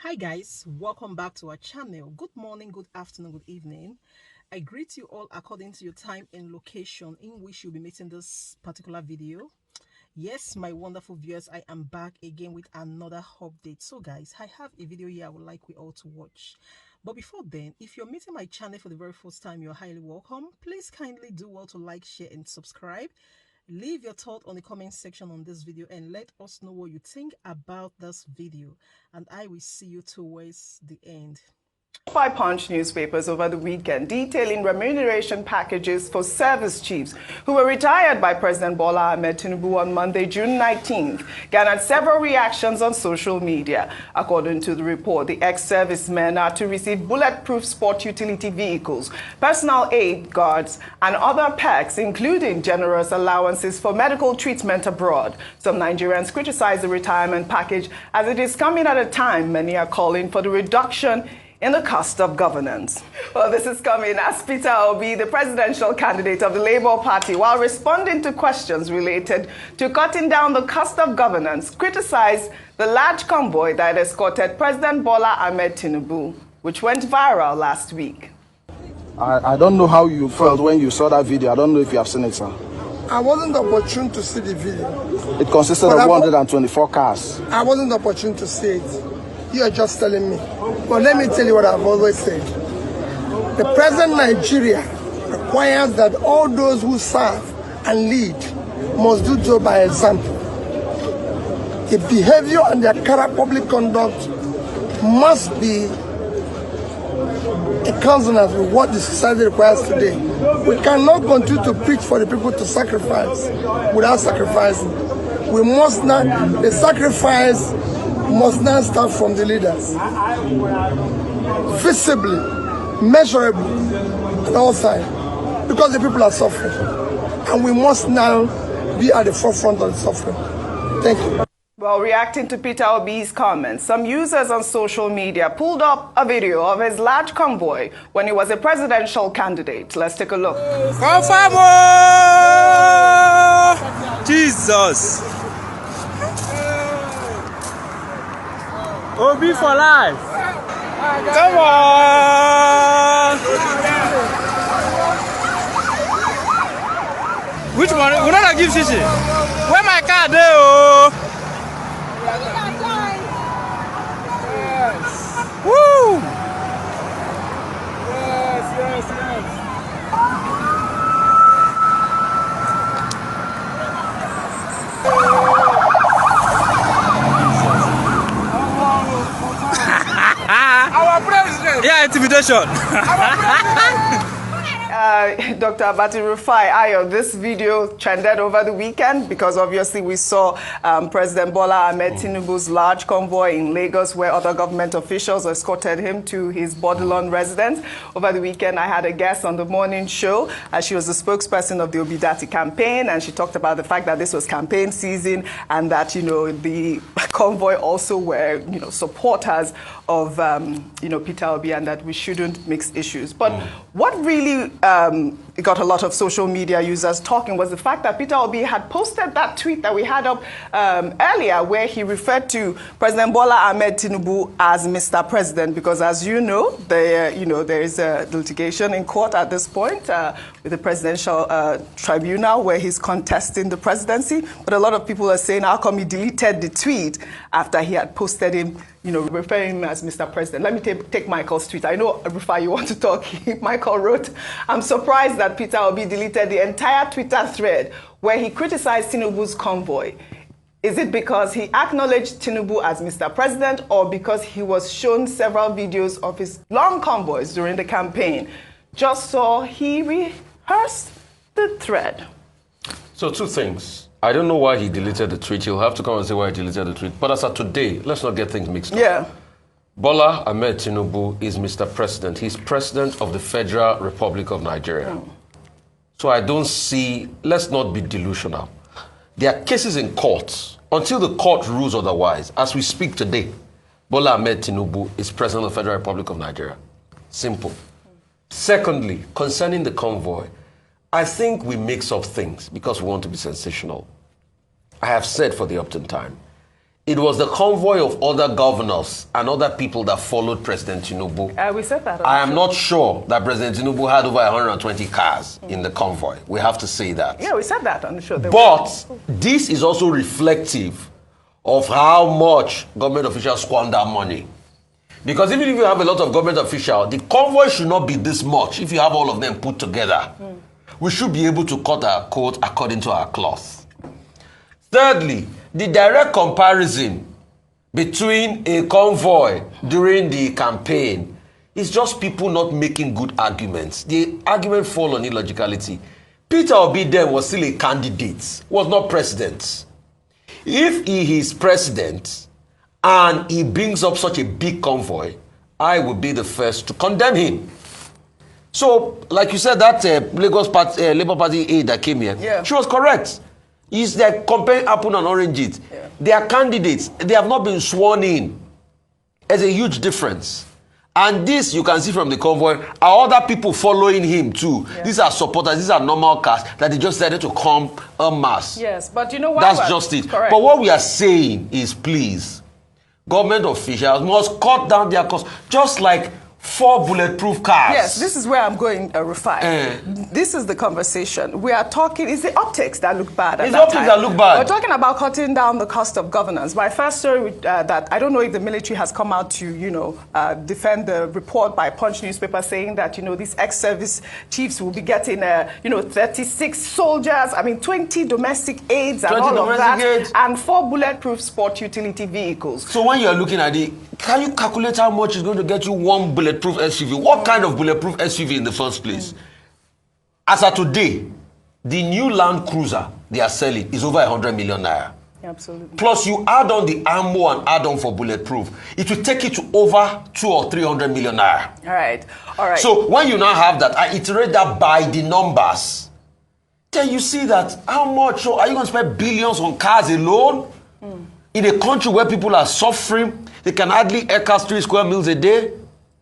Hi guys, welcome back to our channel. Good morning, good afternoon, good evening. I greet you all according to your time and location in which you'll be meeting this particular video. Yes, my wonderful viewers, I am back again with another update. So guys, I have a video here I would like we all to watch. But before then, if you're meeting my channel for the very first time, you're highly welcome. Please kindly do well to like, share and subscribe. Leave your thought on the comment section on this video and let us know what you think about this video, and I will see you towards the end. By Punch newspapers over the weekend detailing remuneration packages for service chiefs who were retired by President Bola Ahmed Tinubu on Monday, June 19th, garnered several reactions on social media. According to the report, the ex-servicemen are to receive bulletproof sport utility vehicles, personal aid guards, and other perks, including generous allowances for medical treatment abroad. Some Nigerians criticize the retirement package as it is coming at a time many are calling for the reduction in the cost of governance. Well, this is coming as Peter Obi, the presidential candidate of the Labour Party, while responding to questions related to cutting down the cost of governance, criticized the large convoy that escorted President Bola Ahmed Tinubu, which went viral last week. I don't know how you felt when you saw that video. I don't know if you have seen it, sir. I wasn't opportune to see the video. It consisted of 124 cars. I wasn't opportune to see it. You are just telling me. But let me tell you what I've always said. The present Nigeria requires that all those who serve and lead must do so by example. The behavior and their current public conduct must be a consonance with what the society requires today. We cannot continue to preach for the people to sacrifice without sacrificing. We must not, the sacrifice must not start from the leaders. Visibly, measurably, at all sides, because the people are suffering. And we must now be at the forefront of the suffering. Thank you. Well, reacting to Peter Obi's comments, some users on social media pulled up a video of his large convoy when he was a presidential candidate. Let's take a look. Confirm! Jesus! Obi for life! Come on! Which one? We're not gonna give Shishi. Where my card there? Oh! Yes! Woo! Yes! Our president! Yeah, intimidation! Dr. Abati Rufai Ayo, this video trended over the weekend because obviously we saw President Bola Ahmed Tinubu's large convoy in Lagos where other government officials escorted him to his Bodilon residence. Over the weekend, I had a guest on the morning show. She was the spokesperson of the Budgetary campaign, and she talked about the fact that this was campaign season and that, you know, the convoy also were, you know, supporters of, you know, Peter Obi, and that we shouldn't mix issues. But what really got a lot of social media users talking was the fact that Peter Obi had posted that tweet that we had up earlier where he referred to President Bola Ahmed Tinubu as Mr. President, because as you know, there is a litigation in court at this point with the presidential tribunal where he's contesting the presidency. But a lot of people are saying, how come he deleted the tweet after he had posted him, you know, referring him as Mr. President? Let me take Michael's tweet. I know, Rufai, you want to talk. Michael wrote, I'm surprised that Peter Obi deleted the entire Twitter thread where he criticized Tinubu's convoy. Is it because he acknowledged Tinubu as Mr. President, or because he was shown several videos of his long convoys during the campaign? Just so he rehearsed the thread. So two things. I don't know why he deleted the tweet. He'll have to come and say why he deleted the tweet. But as of today, let's not get things mixed up. Yeah. Bola Ahmed Tinubu is Mr. President. He's President of the Federal Republic of Nigeria. So I don't see, let's not be delusional. There are cases in courts. Until the court rules otherwise, as we speak today, Bola Ahmed Tinubu is President of the Federal Republic of Nigeria. Simple. Secondly, concerning the convoy, I think we mix up things because we want to be sensational. I have said for the upton time, it was the convoy of other governors and other people that followed President Tinubu. We said that. I am not sure that President Tinubu had over 120 cars in the convoy. We have to say that. Yeah, we said that on the show. But this is also reflective of how much government officials squander money. Because even if you have a lot of government officials, the convoy should not be this much if you have all of them put together. We should be able to cut our coat according to our cloth. Thirdly, the direct comparison between a convoy during the campaign is just people not making good arguments. The argument fall on illogicality. Peter Obi then was still a candidate, was not president. If he is president and he brings up such a big convoy, I will be the first to condemn him. So, like you said, that Lagos Labour Party aide that came here, she was correct. It's like comparing apple and oranges. They are candidates. They have not been sworn in. There's a huge difference. And this, you can see from the convoy, are other people following him too. These are supporters, these are normal cast that they just decided to come en masse. Yes, but you know what? That's just it. Correct. But what we are saying is, please, government officials must cut down their costs, just like 4 bulletproof cars. Yes, this is where I'm going, Rufai. This is the conversation. We are talking, it's the optics that look bad at It's that optics time. that look bad. We're talking about cutting down the cost of governance. My first story that I don't know if the military has come out to, defend the report by Punch newspaper saying that, these ex-service chiefs will be getting, 36 soldiers, 20 domestic aids and all of that, and 4 bulletproof sport utility vehicles. So when you're looking at it, can you calculate how much is going to get you 1 bulletproof SUV? What kind of bulletproof SUV in the first place? As of today, the new Land Cruiser they are selling is over 100 million naira. Absolutely. Plus you add on the ammo and add on for bulletproof, it will take it to over 200 or 300 million naira. All right. So when you now have that, I iterate that by the numbers, then you see that how much, so are you going to spend billions on cars alone? In a country where people are suffering, they can hardly earn 3 square meals a day.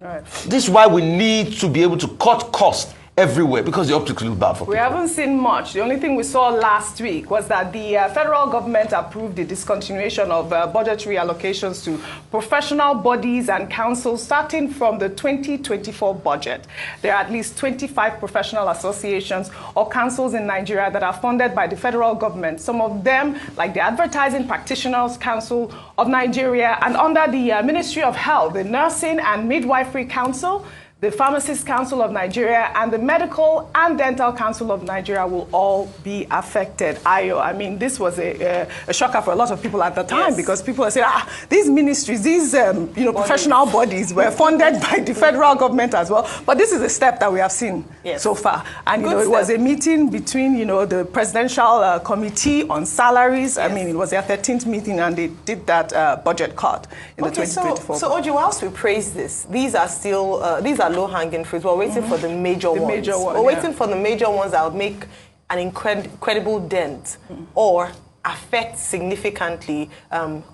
Right. This is why we need to be able to cut costs everywhere, because the optics look bad for people. We haven't seen much. The only thing we saw last week was that the federal government approved the discontinuation of budgetary allocations to professional bodies and councils starting from the 2024 budget. There are at least 25 professional associations or councils in Nigeria that are funded by the federal government. Some of them, like the Advertising Practitioners Council of Nigeria, and under the Ministry of Health, the Nursing and Midwifery Council, the Pharmacists Council of Nigeria, and the Medical and Dental Council of Nigeria will all be affected. Ayo, this was a shocker for a lot of people at the time, because people are saying, these ministries, these professional bodies were funded by the federal government as well. But this is a step that we have seen so far. And it was a meeting between the Presidential Committee on Salaries. It was their 13th meeting, and they did that budget cut in the 2024. So Oji, whilst we praise this, these are still low-hanging fruits. We're waiting for the major ones. We're waiting for the major ones that would make an incredible dent or affect significantly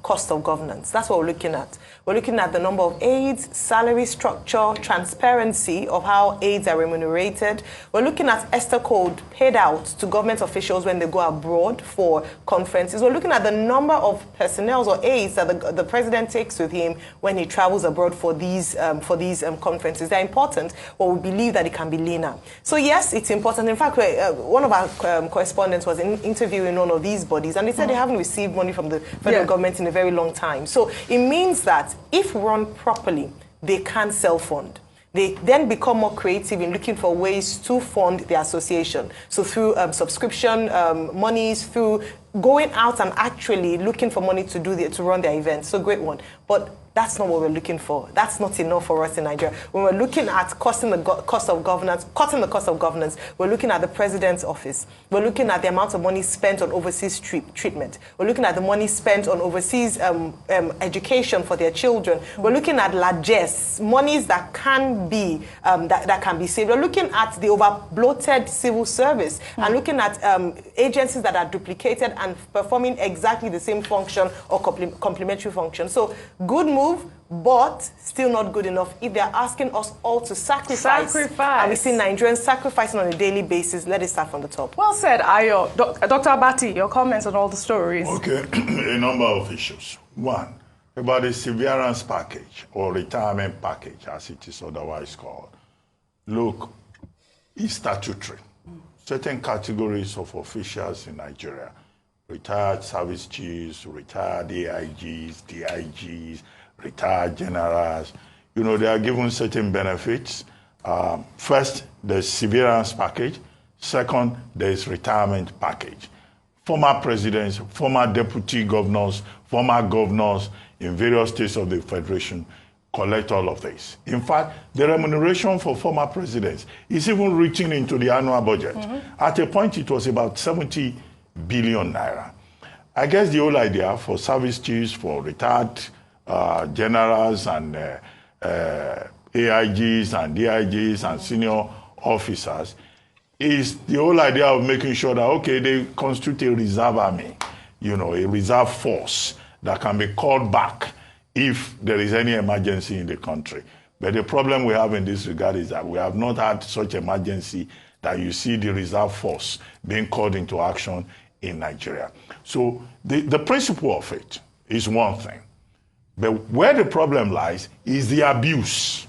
cost of governance. That's what we're looking at. We're looking at the number of aides, salary structure, transparency of how aides are remunerated. We're looking at ESTER code paid out to government officials when they go abroad for conferences. We're looking at the number of personnel or aides that the president takes with him when he travels abroad for these conferences. They're important, but we believe that it can be leaner. So yes, it's important. In fact, one of our correspondents was interviewing one of these bodies, and they said they haven't received money from the federal government in a very long time. So it means that if run properly, they can self-fund. They then become more creative in looking for ways to fund the association. So through subscription monies, through going out and actually looking for money to run their events. So great one. But that's not what we're looking for. That's not enough for us in Nigeria. When we're looking at cutting the cost of governance, we're looking at the president's office. We're looking at the amount of money spent on overseas treatment. We're looking at the money spent on overseas education for their children. We're looking at largesse, monies that can be that can be saved. We're looking at the over-bloated civil service and looking at agencies that are duplicated and performing exactly the same function or complementary function. So good move improve, but still not good enough if they're asking us all to sacrifice. And we see Nigerians sacrificing on a daily basis. Let it start from the top. Well said, Ayo. Dr. Abati, your comments on all the stories. Okay, a number of issues. One, about the severance package or retirement package, as it is otherwise called. Look, it's statutory. Certain categories of officials in Nigeria, retired service chiefs, retired AIGs, DIGs, retired generals, you know, they are given certain benefits. First, there's severance package. Second, there's retirement package. Former presidents, former deputy governors, former governors in various states of the Federation collect all of this. In fact, the remuneration for former presidents is even reaching into the annual budget. At a point, it was about 70 billion naira. I guess the whole idea for service chiefs, for retired generals and AIGs and DIGs and senior officers is the whole idea of making sure that, okay, they constitute a reserve army, you know, a reserve force that can be called back if there is any emergency in the country. But the problem we have in this regard is that we have not had such emergency that you see the reserve force being called into action in Nigeria. So the principle of it is one thing. But where the problem lies is the abuse.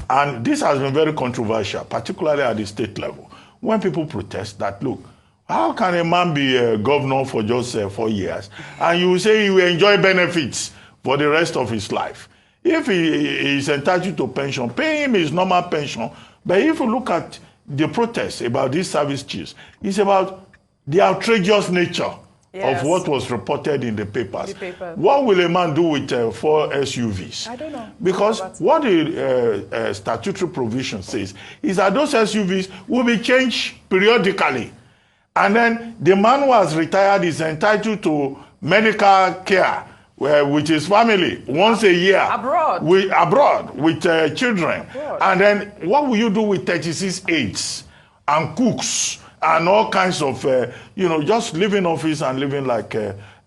And this has been very controversial, particularly at the state level. When people protest that, look, how can a man be a governor for just 4 years and you say he will enjoy benefits for the rest of his life? If he is entitled to pension, pay him his normal pension. But if you look at the protests about these service chiefs, it's about the outrageous nature of what was reported in the papers. What will a man do with 4 SUVs? I don't know. Because what the statutory provision says is that those SUVs will be changed periodically. And then the man who has retired is entitled to medical care with his family once a year. Abroad. With children. Abroad. And then what will you do with 36 aides and cooks and all kinds of, you know, just living office and living like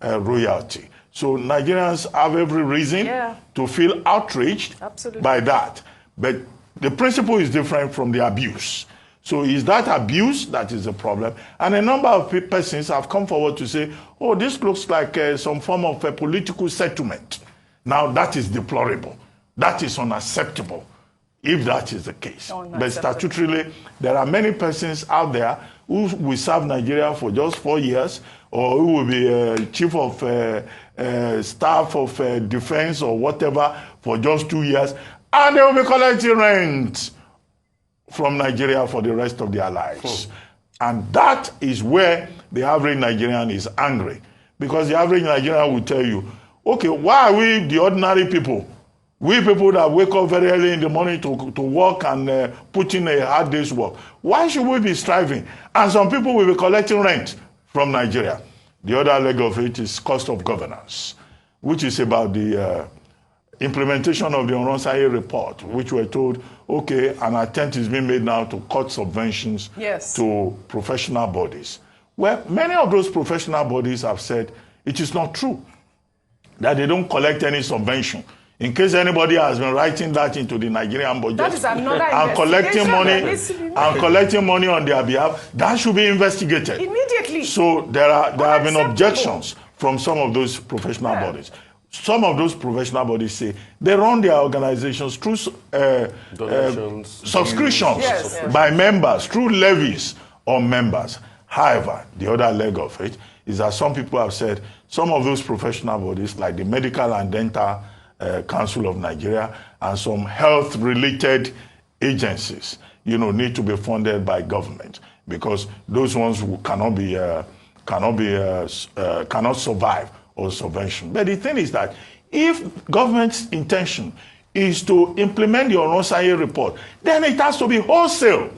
royalty? So Nigerians have every reason to feel outraged by that. But the principle is different from the abuse. So is that abuse that is the problem? And a number of persons have come forward to say, oh, this looks like some form of a political settlement. Now that is deplorable. That is unacceptable if that is the case. But statutorily, there are many persons out there who will serve Nigeria for just 4 years, or who will be chief of staff of defense or whatever for just 2 years, and they will be collecting rent from Nigeria for the rest of their lives. And that is where the average Nigerian is angry. Because the average Nigerian will tell you, okay, why are we, the ordinary people, we people that wake up very early in the morning to work and put in a hard day's work, why should we be striving? And some people will be collecting rent from Nigeria. The other leg of it is cost of governance, which is about the implementation of the Onronsaye report, which we're told, okay, an attempt is being made now to cut subventions to professional bodies. Well, many of those professional bodies have said it is not true, that they don't collect any subvention. In case anybody has been writing that into the Nigerian budget that is another and collecting money on their behalf, that should be investigated immediately. So there have been objections from some of those professional bodies. Some of those professional bodies say they run their organizations through subscriptions by members, through levies on members. However, the other leg of it is that some people have said some of those professional bodies, like the Medical and Dental Council of Nigeria and some health-related agencies, you know, need to be funded by government, because those ones who cannot survive on subvention. But the thing is that if government's intention is to implement the Onronsaye report, then it has to be wholesale.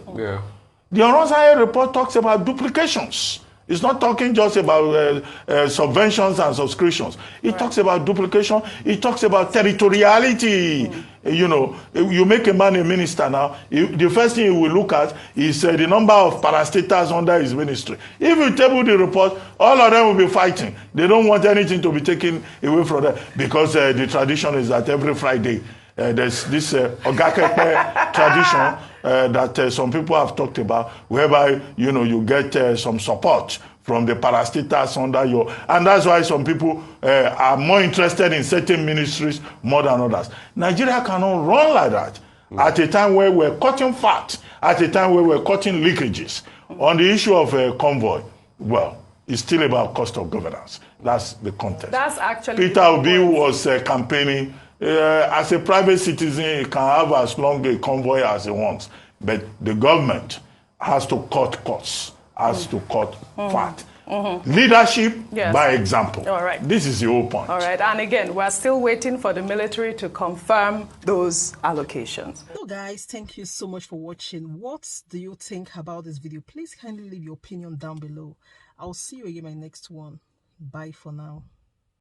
The Onronsaye report talks about duplications It's not talking just about subventions and subscriptions. It talks about duplication. It talks about territoriality. You know, you make a man a minister now, the first thing you will look at is the number of parastatals under his ministry. If you table the report, all of them will be fighting. They don't want anything to be taken away from them because the tradition is that every Friday there's this Ogakepe tradition that some people have talked about, whereby, you know, you get some support from the parastatals under your, and that's why some people are more interested in certain ministries more than others. Nigeria cannot run like that at a time where we're cutting fat, at a time where we're cutting leakages. On the issue of convoy, well, it's still about cost of governance. That's the context. That's actually Peter Obi was campaigning. As a private citizen, he can have as long a convoy as he wants. But the government has to cut costs, has to cut fat. Leadership by example. All right. This is the whole point. All right. And again, we're still waiting for the military to confirm those allocations. So guys, thank you so much for watching. What do you think about this video? Please kindly leave your opinion down below. I'll see you again in my next one. Bye for now.